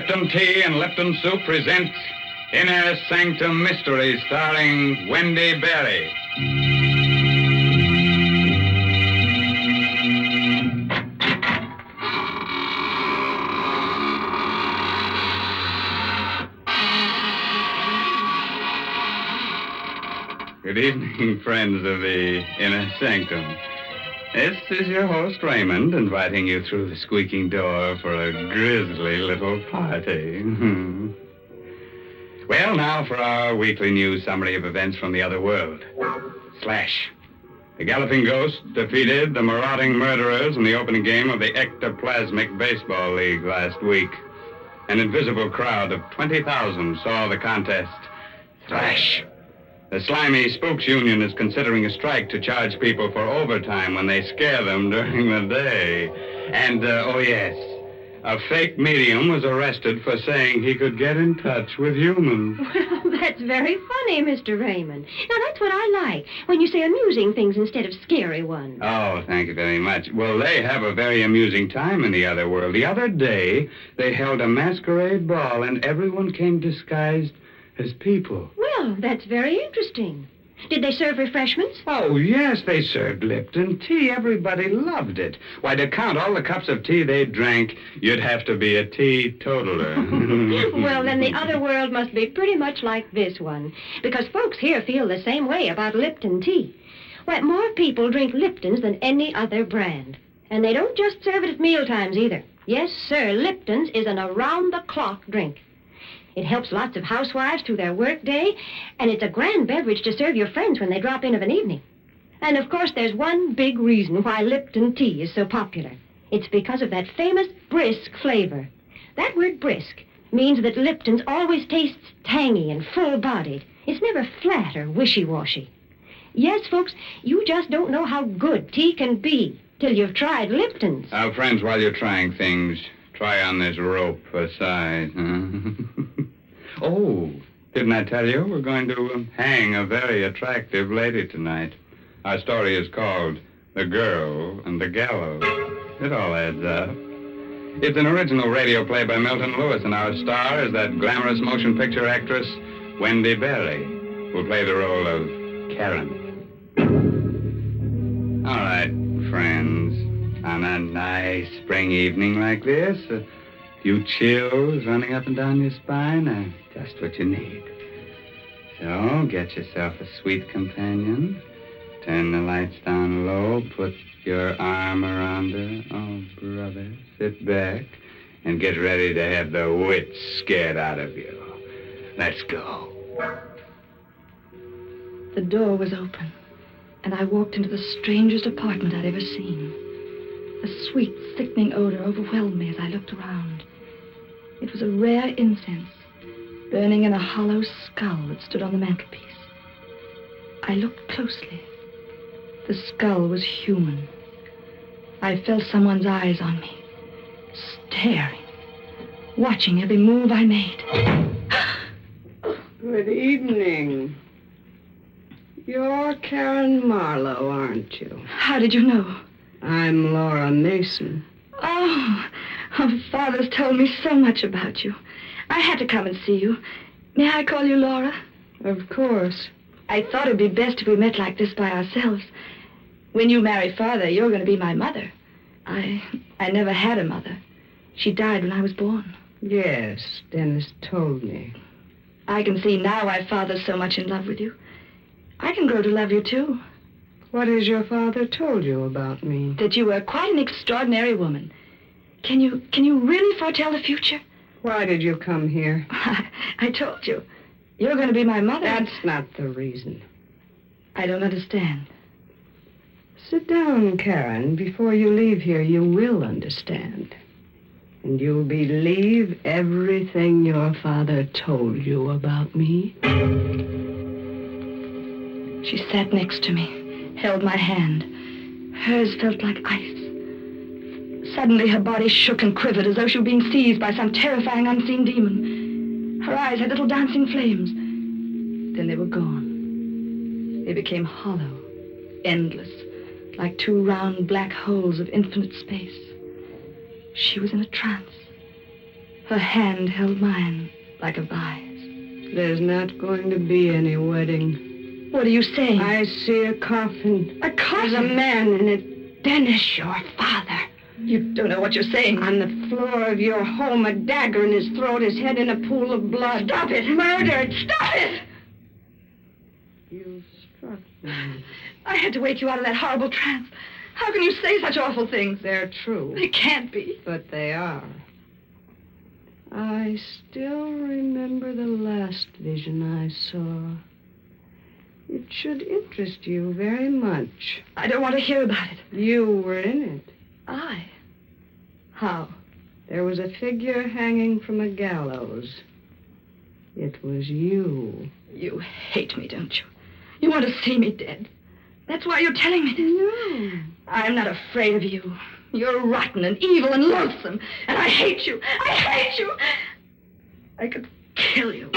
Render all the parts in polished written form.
Lipton Tea and Lipton Soup presents Inner Sanctum Mysteries, starring Wendy Berry. Good evening, friends of the Inner Sanctum. This is your host, Raymond, inviting you through the squeaking door for a grisly little party. Well, now for our weekly news summary of events from the other world. Slash. The Galloping Ghost defeated the marauding murderers in the opening game of the Ectoplasmic Baseball League last week. An invisible crowd of 20,000 saw the contest. Slash. The Slimy Spooks Union is considering a strike to charge people for overtime when they scare them during the day. And, oh yes, a fake medium was arrested for saying he could get in touch with humans. Well, that's very funny, Mr. Raymond. Now, that's what I like, when you say amusing things instead of scary ones. Oh, thank you very much. Well, they have a very amusing time in the other world. The other day, they held a masquerade ball, and everyone came disguised as people. Well, that's very interesting. Did they serve refreshments? Oh, yes, they served Lipton tea. Everybody loved it. Why, to count all the cups of tea they drank, you'd have to be a teetotaler. Well, then the other world must be pretty much like this one, because folks here feel the same way about Lipton tea. Why, more people drink Lipton's than any other brand. And they don't just serve it at mealtimes either. Yes, sir, Lipton's is an around-the-clock drink. It helps lots of housewives through their work day, and it's a grand beverage to serve your friends when they drop in of an evening. And, of course, there's one big reason why Lipton tea is so popular. It's because of that famous brisk flavor. That word brisk means that Lipton's always tastes tangy and full-bodied. It's never flat or wishy-washy. Yes, folks, you just don't know how good tea can be till you've tried Lipton's. Friends, while you're trying things, try on this rope aside, huh? Oh, didn't I tell you we're going to hang a very attractive lady tonight? Our story is called The Girl and the Gallows. It all adds up. It's an original radio play by Milton Lewis, and our star is that glamorous motion picture actress, Wendy Berry, who'll play the role of Karen. All right, friends. On a nice spring evening like this, a few chills running up and down your spine are just what you need. So get yourself a sweet companion, turn the lights down low, put your arm around her. Oh, brother, sit back and get ready to have the wits scared out of you. Let's go. The door was open, and I walked into the strangest apartment I'd ever seen. A sweet, sickening odor overwhelmed me as I looked around. It was a rare incense, burning in a hollow skull that stood on the mantelpiece. I looked closely. The skull was human. I felt someone's eyes on me, staring, watching every move I made. Good evening. You're Karen Marlowe, aren't you? How did you know? I'm Laura Mason. Oh, Father's told me so much about you. I had to come and see you. May I call you Laura? Of course. I thought it'd be best if we met like this by ourselves. When you marry Father, you're going to be my mother. I never had a mother. She died when I was born. Yes, Dennis told me. I can see now why Father's so much in love with you. I can grow to love you, too. What has your father told you about me? That you were quite an extraordinary woman. Can you really foretell the future? Why did you come here? I told you. You're going to be my mother. That's not the reason. I don't understand. Sit down, Karen. Before you leave here, you will understand. And you'll believe everything your father told you about me. She sat next to me, held my hand. Hers felt like ice. Suddenly, her body shook and quivered as though she were being seized by some terrifying unseen demon. Her eyes had little dancing flames. Then they were gone. They became hollow, endless, like two round black holes of infinite space. She was in a trance. Her hand held mine like a vise. There's not going to be any wedding. What are you saying? I see a coffin. A coffin? There's a man in it. Dennis, your father. You don't know what you're saying. On the floor of your home, a dagger in his throat, his head in a pool of blood. Stop it! Murdered! Stop it! You struck me. I had to wake you out of that horrible trance. How can you say such awful things? They're true. They can't be. But they are. I still remember the last vision I saw. It should interest you very much. I don't want to hear about it. You were in it. I? How? There was a figure hanging from a gallows. It was you. You hate me, don't you? You want to see me dead. That's why you're telling me this. No. I'm not afraid of you. You're rotten and evil and loathsome. And I hate you. I hate you. I could kill you.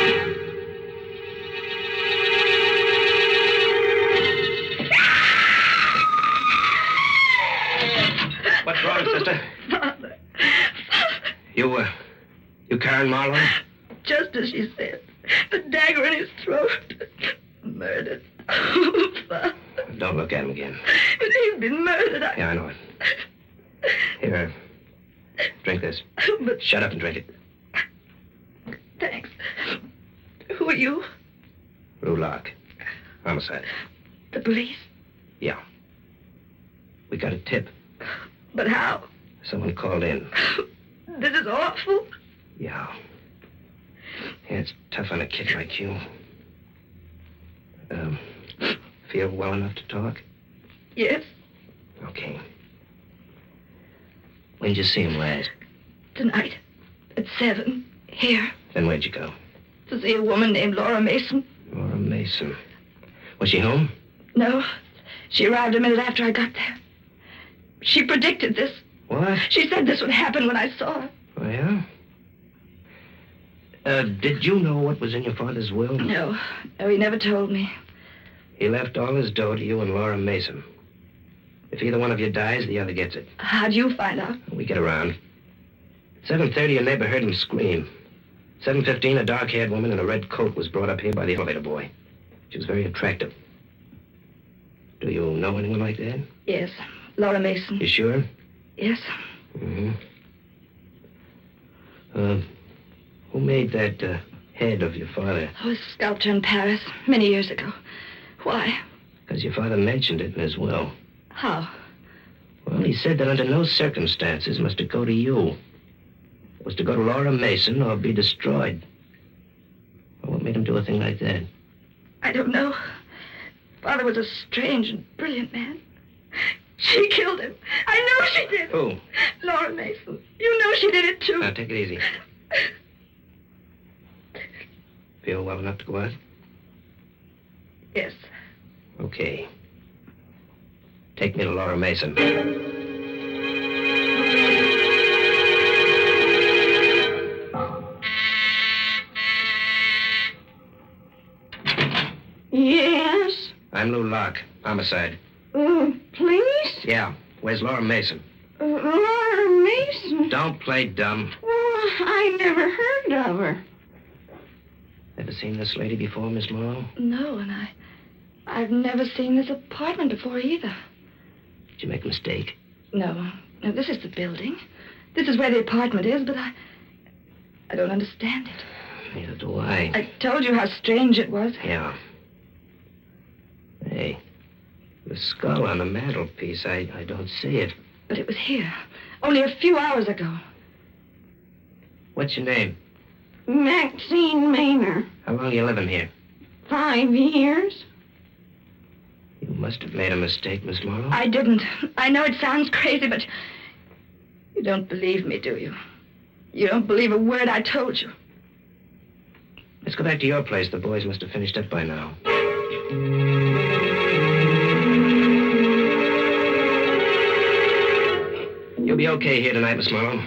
What's wrong, sister? Father. You Karen Marlowe? Just as she said. The dagger in his throat. Murdered. Oh, Father. Don't look at him again. But he's been murdered. Yeah, I know it. Here, drink this. But Shut up and drink it. thanks. Who are you? Rulock. Homicide. The police? Yeah. We got a tip. But how? Someone called in. This is awful. Yeah. Yeah, it's tough on a kid like you. Feel well enough to talk? Yes, Okay. When'd you see him last? tonight at 7 here Then where'd you go? to see a woman named Laura Mason. Laura Mason. Was she home? No, she arrived a minute after I got there. She predicted this. What? She said this would happen when I saw her. Oh, yeah? Did you know what was in your father's will? No, he never told me. He left all his dough to you and Laura Mason. If either one of you dies, the other gets it. How'd you find out? We get around. At 7:30, a neighbor heard him scream. 7:15, a dark-haired woman in a red coat was brought up here by the elevator boy. She was very attractive. Do you know anyone like that? Yes, Laura Mason. You sure? Yes. Mm-hmm. Who made that head of your father? I was a sculptor in Paris many years ago. Why? Because your father mentioned it in his will. How? Well, he said that under no circumstances must it go to you. It was to go to Laura Mason or be destroyed. Well, what made him do a thing like that? I don't know. Father was a strange and brilliant man. She killed him. I know she did. Who? Laura Mason. You know she did it, too. Now, take it easy. Feel well enough to go out? Yes. Okay. Take me to Laura Mason. Yes? I'm Lou Locke. Homicide. Police? Yeah. Where's Laura Mason? Laura Mason? Don't play dumb. Oh, I never heard of her. Ever seen this lady before, Miss Morrow? No, and I've never seen this apartment before either. Did you make a mistake? No, this is the building. This is where the apartment is, but I don't understand it. Neither do I. I told you how strange it was. Yeah. Hey, the skull on the mantelpiece, I don't see it. But it was here, only a few hours ago. What's your name? Maxine Maynard. How long you living here? 5 years. You must have made a mistake, Miss Morrow. I didn't. I know it sounds crazy, but you don't believe me, do you? You don't believe a word I told you. Let's go back to your place. The boys must have finished up by now. You'll be okay here tonight, Miss Morrow.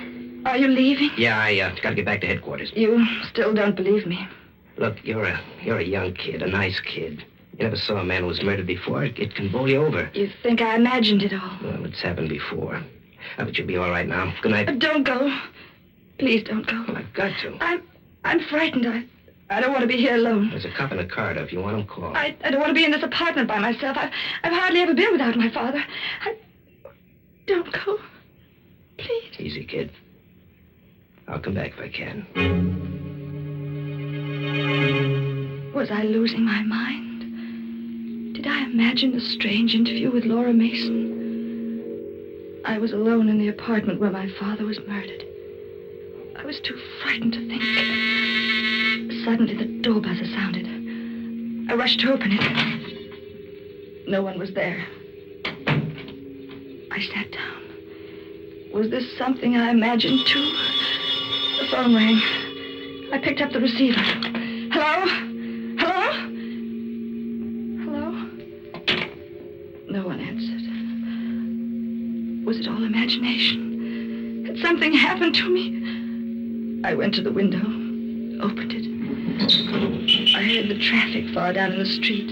Are you leaving? Yeah, I gotta get back to headquarters. You still don't believe me. Look, you're a young kid, a nice kid. You never saw a man who was murdered before. It can bowl you over. You think I imagined it all. Well, it's happened before. But you'll be all right now. Good night. Don't go. Please don't go. Well, I've got to. I'm frightened. I don't want to be here alone. There's a cop in the corridor. If you want him, call. I don't want to be in this apartment by myself. I've hardly ever been without my father. Don't go. Please. Easy, kid. I'll come back if I can. Was I losing my mind? Did I imagine a strange interview with Laura Mason? I was alone in the apartment where my father was murdered. I was too frightened to think. Suddenly, the door buzzer sounded. I rushed to open it. No one was there. I sat down. Was this something I imagined, too? The phone rang. I picked up the receiver. Hello? Hello? Hello? No one answered. Was it all imagination? Had something happened to me? I went to the window, opened it. I heard the traffic far down in the street.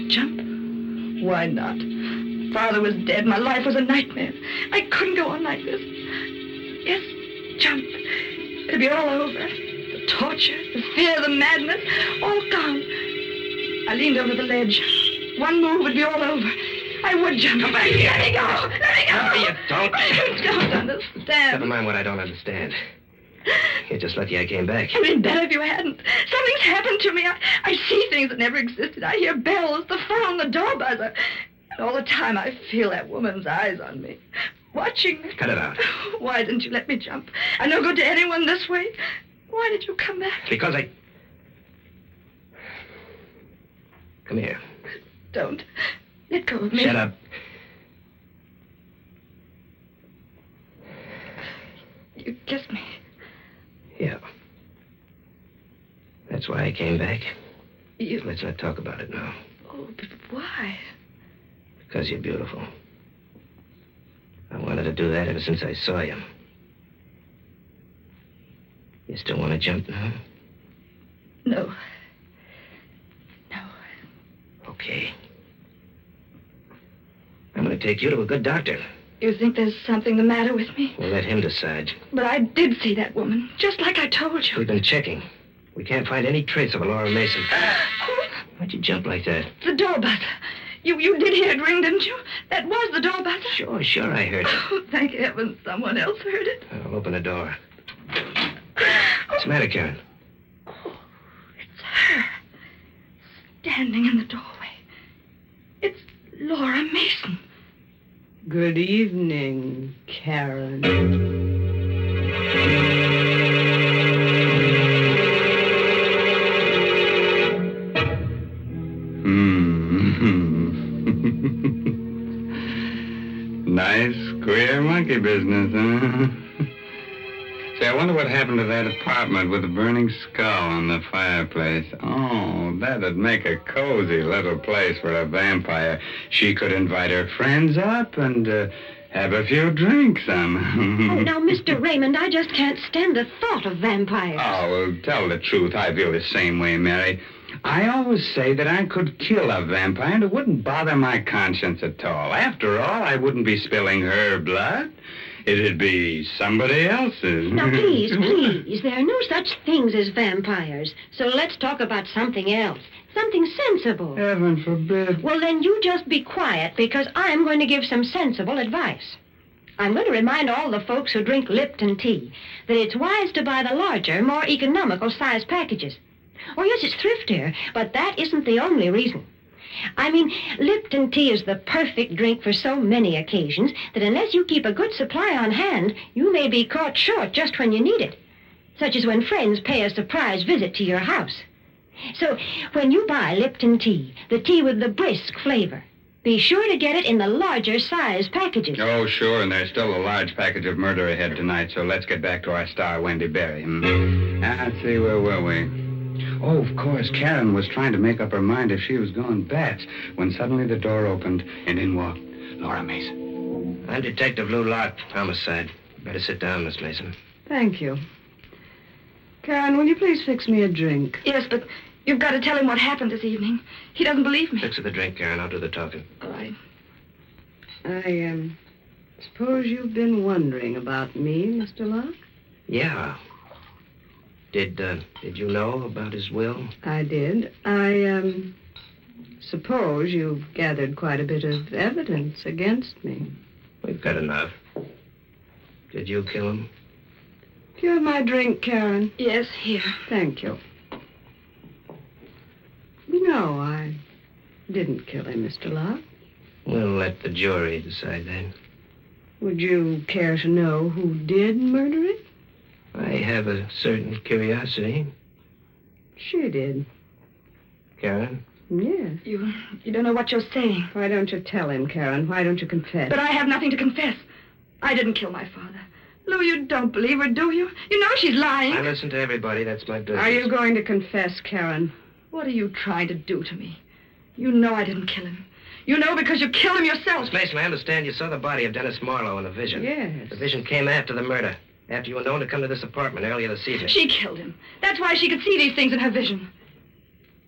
Jump? Why not? Father was dead. My life was a nightmare. I couldn't go on like this. Yes, jump. It'll be all over. The torture, the fear, the madness, all gone. I leaned over the ledge. One move would be all over. I would jump. Come back here. Let me go. Let me go. No, you don't. You don't understand. Never mind what I don't understand. Here, just lucky I came back. It'd been better if you hadn't. Something's happened to me. I see things that never existed. I hear bells, the phone, the door buzzer. And all the time I feel that woman's eyes on me, watching me. Cut it out. Why didn't you let me jump? I'm no good to anyone this way. Why did you come back? Because I... Come here. Don't. Let go of me. Shut up. You kissed me. Yeah. That's why I came back. You... Let's not talk about it now. Oh, but why? Because you're beautiful. I wanted to do that ever since I saw you. You still want to jump now? No. No. Okay. I'm going to take you to a good doctor. You think there's something the matter with me? We'll let him decide. But I did see that woman, just like I told you. We've been checking. We can't find any trace of a Laura Mason. Why'd you jump like that? The door buzzer. You did hear it ring, didn't you? That was the door buzzer. Sure, I heard it. Oh, thank heaven someone else heard it. I'll open the door. What's the matter, Karen? Oh, it's her. Standing in the doorway. It's Laura Mason. Good evening, Karen. Nice, queer monkey business, huh? Say, I wonder what happened to that apartment with the burning skull on the fireplace. Oh, that'd make a cozy little place for a vampire. She could invite her friends up and have a few drinks. Oh, now, Mr. Raymond, I just can't stand the thought of vampires. Oh, well, tell the truth. I feel the same way, Mary. I always say that I could kill a vampire and it wouldn't bother my conscience at all. After all, I wouldn't be spilling her blood. It'd be somebody else's. Now, please, there are no such things as vampires. So let's talk about something else. Something sensible. Heaven forbid. Well, then you just be quiet, because I'm going to give some sensible advice. I'm going to remind all the folks who drink Lipton tea that it's wise to buy the larger, more economical size packages. Oh, yes, it's thriftier, but that isn't the only reason. I mean, Lipton tea is the perfect drink for so many occasions that unless you keep a good supply on hand, you may be caught short just when you need it, such as when friends pay a surprise visit to your house. So, when you buy Lipton tea, the tea with the brisk flavor, be sure to get it in the larger size packages. Oh, sure, and there's still a large package of murder ahead tonight, so let's get back to our star, Wendy Berry. Let's see, where were we? Oh, of course, Karen was trying to make up her mind if she was going bats when suddenly the door opened and in walked Laura Mason. I'm Detective Lou Locke, homicide. Better sit down, Miss Mason. Thank you. Karen, will you please fix me a drink? Yes, but you've got to tell him what happened this evening. He doesn't believe me. Fix her the drink, Karen. I'll do the talking. All right. I suppose you've been wondering about me, Mr. Locke? Yeah. Did you know about his will? I did. I suppose you've gathered quite a bit of evidence against me. We've got enough. Did you kill him? Do you have my drink, Karen? Yes, here. Thank you. No, I didn't kill him, Mr. Locke. We'll let the jury decide that. Would you care to know who did murder him? I have a certain curiosity. She did. Karen? Yes. You don't know what you're saying. Why don't you tell him, Karen? Why don't you confess? But I have nothing to confess. I didn't kill my father. Lou, you don't believe her, do you? You know she's lying. I listen to everybody. That's my business. Are you going to confess, Karen? What are you trying to do to me? You know I didn't kill him. You know because you killed him yourself. Miss Mason, I understand you saw the body of Dennis Marlowe in a vision. Yes. The vision came after the murder. After you were known to come to this apartment earlier this evening. She killed him. That's why she could see these things in her vision.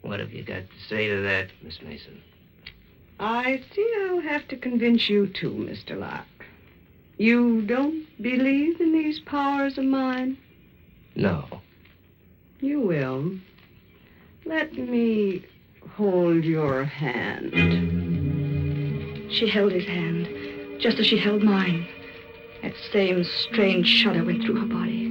What have you got to say to that, Miss Mason? I see I'll have to convince you too, Mr. Locke. You don't believe in these powers of mine? No. You will. Let me hold your hand. She held his hand, just as she held mine. That same strange shudder went through her body.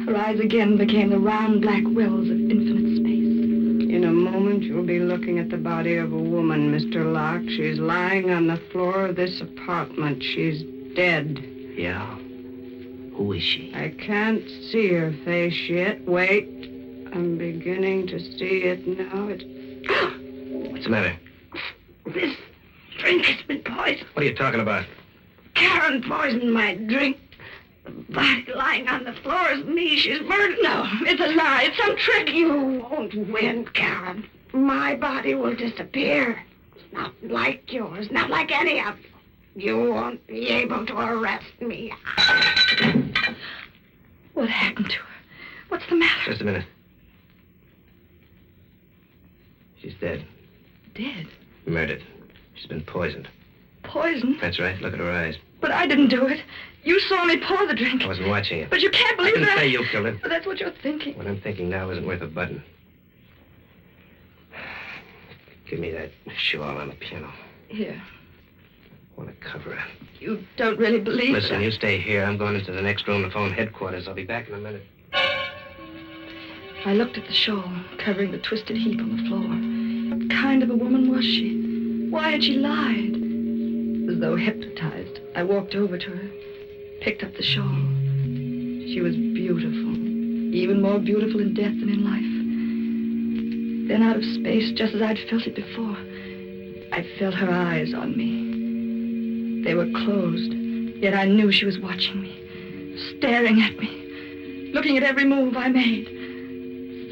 Her eyes again became the round black wells of infinite space. In a moment, you'll be looking at the body of a woman, Mr. Locke. She's lying on the floor of this apartment. She's dead. Yeah? Who is she? I can't see her face yet. Wait. I'm beginning to see it now. What's the matter? This drink has been poisoned. What are you talking about? Karen poisoned my drink. The body lying on the floor is me. She's murdered. No, it's a lie. It's some trick. You won't win, Karen. My body will disappear. It's not like yours, not like any of you. You won't be able to arrest me. What happened to her? What's the matter? Just a minute. She's dead. Dead? Murdered. She's been poisoned. Poison? That's right. Look at her eyes. But I didn't do it. You saw me pour the drink. I wasn't watching you. But you can't I believe didn't that. say you killed her. But that's what you're thinking. What I'm thinking now isn't worth a button. Give me that shawl on the piano. Here. I want to cover her. You don't really believe Listen, that. you stay here. I'm going into the next room to phone headquarters. I'll be back in a minute. I looked at the shawl, covering the twisted heap on the floor. What kind of a woman was she? Why had she lied? As though hypnotized, I walked over to her, picked up the shawl. She was beautiful, even more beautiful in death than in life. Then out of space, just as I'd felt it before, I felt her eyes on me. They were closed, yet I knew she was watching me, staring at me, looking at every move I made.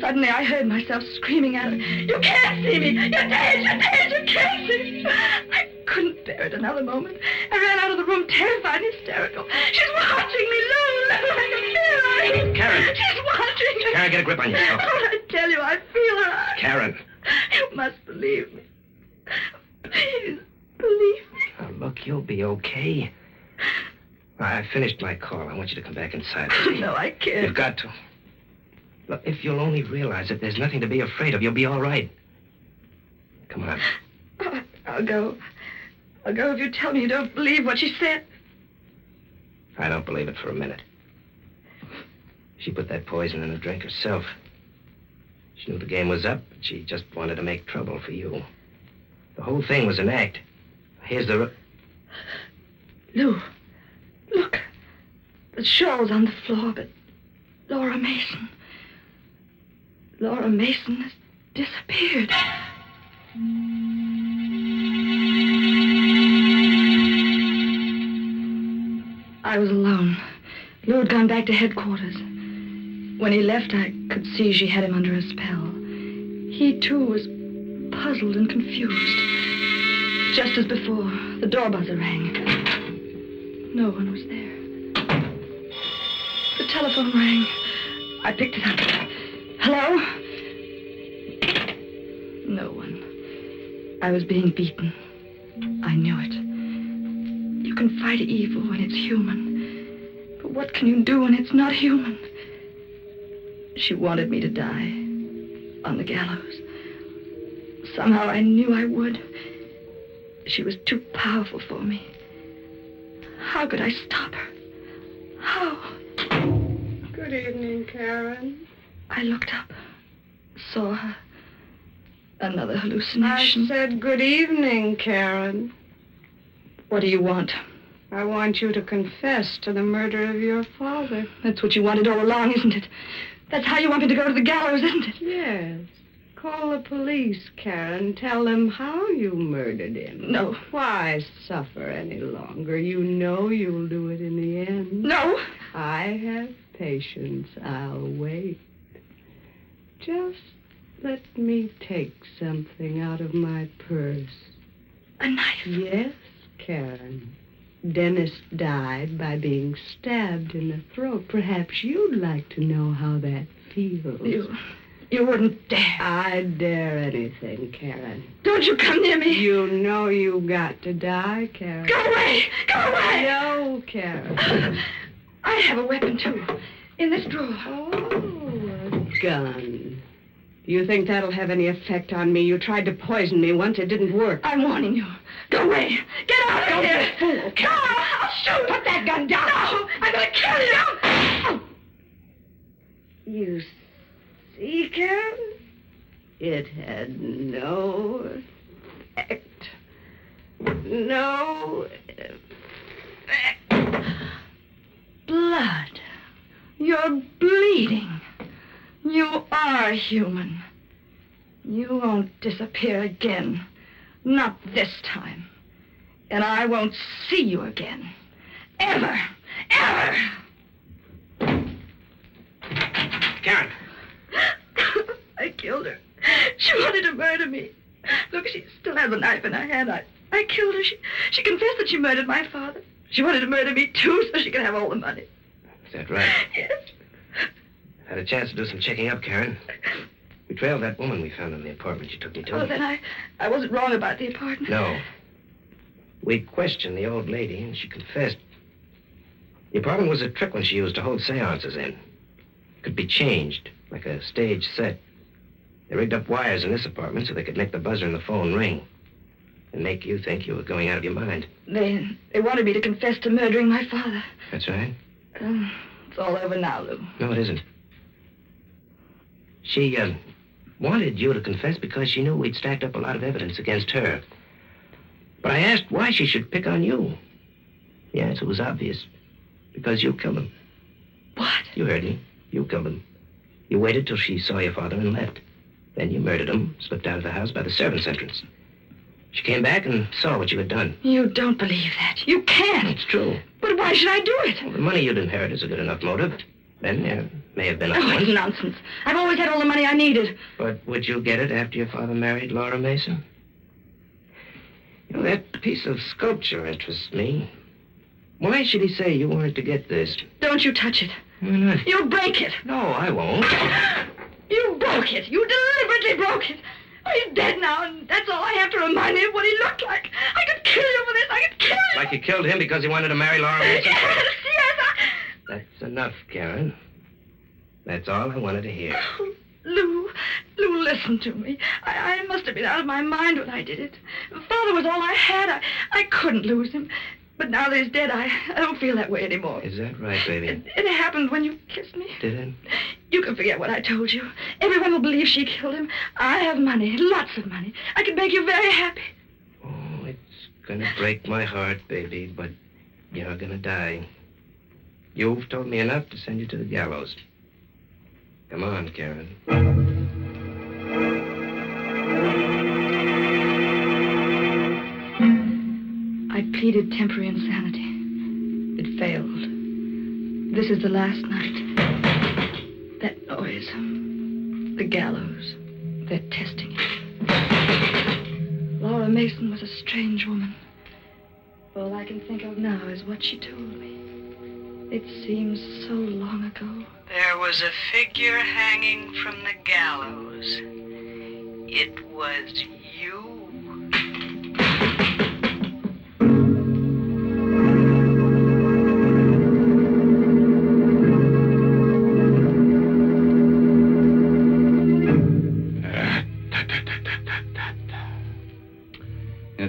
Suddenly, I heard myself screaming at her, "You can't see me! You're dead! You're dead! You can't see me!" I couldn't bear it another moment. I ran out of the room, terrified and hysterical. "She's watching me, Lou! I can feel her!" Karen! She's watching me! Karen, get a grip on yourself. Oh, I tell you, I feel her eyes. Karen! You must believe me. Please, believe me. Now, look, you'll be okay. I finished my call. I want you to come back inside. No, I can't. You've got to. Look, if you'll only realize that there's nothing to be afraid of, you'll be all right. Come on. Oh, I'll go. I'll go if you tell me you don't believe what she said. I don't believe it for a minute. She put that poison in the drink herself. She knew the game was up, but she just wanted to make trouble for you. The whole thing was an act. Here's the... Lou, look. The shawl's on the floor, but Laura Mason... Laura Mason has disappeared. I was alone. Lou had gone back to headquarters. When he left, I could see she had him under a spell. He, too, was puzzled and confused. Just as before, the door buzzer rang. No one was there. The telephone rang. I picked it up. Hello? No one. I was being beaten. I knew it. You can fight evil when it's human. But what can you do when it's not human? She wanted me to die on the gallows. Somehow I knew I would. She was too powerful for me. How could I stop her? How? Good evening, Karen. I looked up, saw her. Another hallucination. I said good evening, Karen. What do you want? I want you to confess to the murder of your father. That's what you wanted all along, isn't it? That's how you want me to go to the gallows, isn't it? Yes. Call the police, Karen. Tell them how you murdered him. No. Why suffer any longer? You know you'll do it in the end. No. I have patience. I'll wait. Just let me take something out of my purse. A knife? Yes, Karen. Dennis died by being stabbed in the throat. Perhaps you'd like to know how that feels. You wouldn't dare. I'd dare anything, Karen. Don't you come near me. You know you've got to die, Karen. Go away! Go away! No, Karen. I have a weapon, too. In this drawer. Oh, a gun. Do you think that'll have any effect on me? You tried to poison me once. It didn't work. I'm warning you. Go away. Get out of here. Don't be a fool, Karen. No, I'll shoot. Put that gun down. No, I'm going to kill you. You see, Karen? It had no effect. No effect. Blood. You're bleeding. You are human. You won't disappear again. Not this time. And I won't see you again. Ever. Ever. Karen. I killed her. She wanted to murder me. Look, she still has a knife in her hand. I killed her. She confessed that she murdered my father. She wanted to murder me, too, so she could have all the money. Is that right? Yes. Had a chance to do some checking up, Karen. We trailed that woman we found in the apartment you took me to. Oh, then I wasn't wrong about the apartment. No. We questioned the old lady, and she confessed. The apartment was a trick one she used to hold seances in. It could be changed, like a stage set. They rigged up wires in this apartment so they could make the buzzer in the phone ring and make you think you were going out of your mind. They wanted me to confess to murdering my father. That's right. It's all over now, Lou. No, it isn't. She, wanted you to confess because she knew we'd stacked up a lot of evidence against her. But I asked why she should pick on you. The answer was obvious. Because you killed him. What? You heard me. You killed him. You waited till she saw your father and left. Then you murdered him, slipped out of the house by the servants' entrance. She came back and saw what you had done. You don't believe that. You can't. It's true. But why should I do it? Well, the money you'd inherit is a good enough motive. Then there may have been a Oh, it's nonsense. I've always had all the money I needed. But would you get it after your father married Laura Mason? You know, that piece of sculpture interests me. Why should he say you wanted to get this? Don't you touch it. Why not? You'll break it. No, I won't. You broke it. You deliberately broke it. Oh, he's dead now, and that's all I have to remind me of what he looked like. I could kill you for this. I could kill you. Like you killed him because he wanted to marry Laura Mason? Yes. That's enough, Karen. That's all I wanted to hear. Oh, Lou, listen to me. I must have been out of my mind when I did it. Father was all I had. I couldn't lose him. But now that he's dead, I don't feel that way anymore. Is that right, baby? It happened when you kissed me. Did it? You can forget what I told you. Everyone will believe she killed him. I have money, lots of money. I can make you very happy. Oh, it's gonna break my heart, baby, but you're gonna die. You've told me enough to send you to the gallows. Come on, Karen. I pleaded temporary insanity. It failed. This is the last night. That noise. The gallows. They're testing it. Laura Mason was a strange woman. All I can think of now is what she told me. It seems so long ago. There was a figure hanging from the gallows. It was you.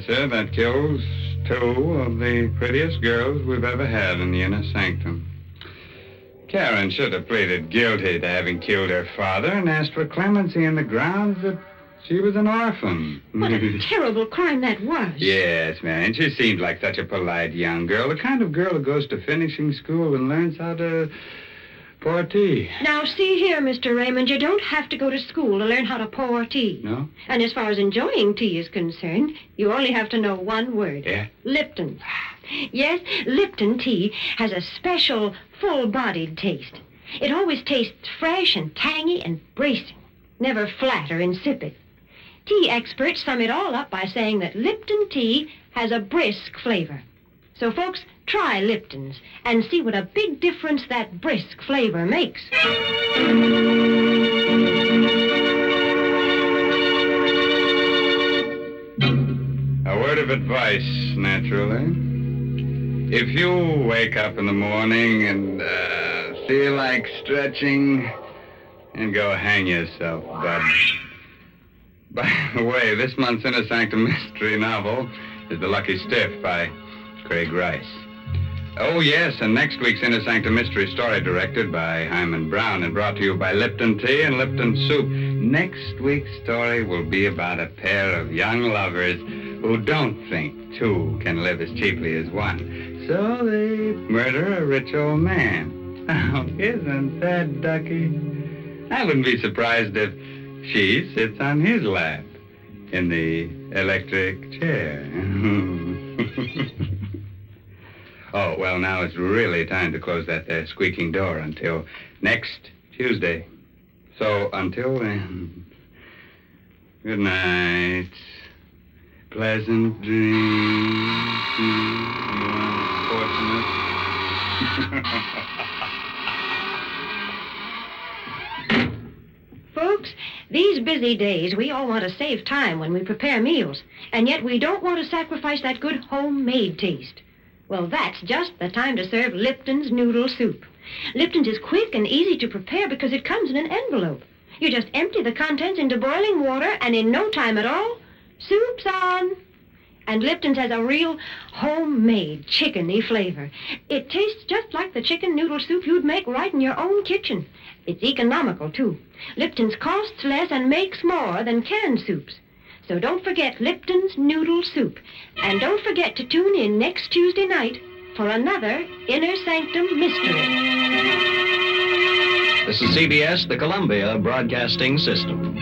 Yes, sir, that kills 2 of the prettiest girls we've ever had in the Inner Sanctum. Karen should have pleaded guilty to having killed her father and asked for clemency on the grounds that she was an orphan. What a terrible crime that was. Yes, man. She seemed like such a polite young girl, the kind of girl who goes to finishing school and learns how to pour tea. Now, see here, Mr. Raymond, you don't have to go to school to learn how to pour tea. No? And as far as enjoying tea is concerned, you only have to know one word. Yeah? Lipton. Yes, Lipton tea has a special, full-bodied taste. It always tastes fresh and tangy and bracing, never flat or insipid. Tea experts sum it all up by saying that Lipton tea has a brisk flavor. So, folks, try Lipton's and see what a big difference that brisk flavor makes. A word of advice, naturally. If you wake up in the morning and feel like stretching, and go hang yourself, bud. By the way, this month's Inner Sanctum mystery novel is The Lucky Stiff by Craig Rice. Oh, yes, and next week's Inner Sanctum mystery story directed by Hyman Brown and brought to you by Lipton Tea and Lipton Soup. Next week's story will be about a pair of young lovers who don't think 2 can live as cheaply as 1. So they murder a rich old man. Oh, isn't that ducky? I wouldn't be surprised if she sits on his lap in the electric chair. Oh, well, now it's really time to close that there squeaking door until next Tuesday. So until then, good night. Pleasant dreams. Fortunate. Folks, these busy days, we all want to save time when we prepare meals, and yet we don't want to sacrifice that good homemade taste. Well, that's just the time to serve Lipton's noodle soup. Lipton's is quick and easy to prepare because it comes in an envelope. You just empty the contents into boiling water, and in no time at all, soup's on. And Lipton's has a real homemade chickeny flavor. It tastes just like the chicken noodle soup you'd make right in your own kitchen. It's economical, too. Lipton's costs less and makes more than canned soups. So don't forget Lipton's noodle soup. And don't forget to tune in next Tuesday night for another Inner Sanctum mystery. This is CBS, the Columbia Broadcasting System.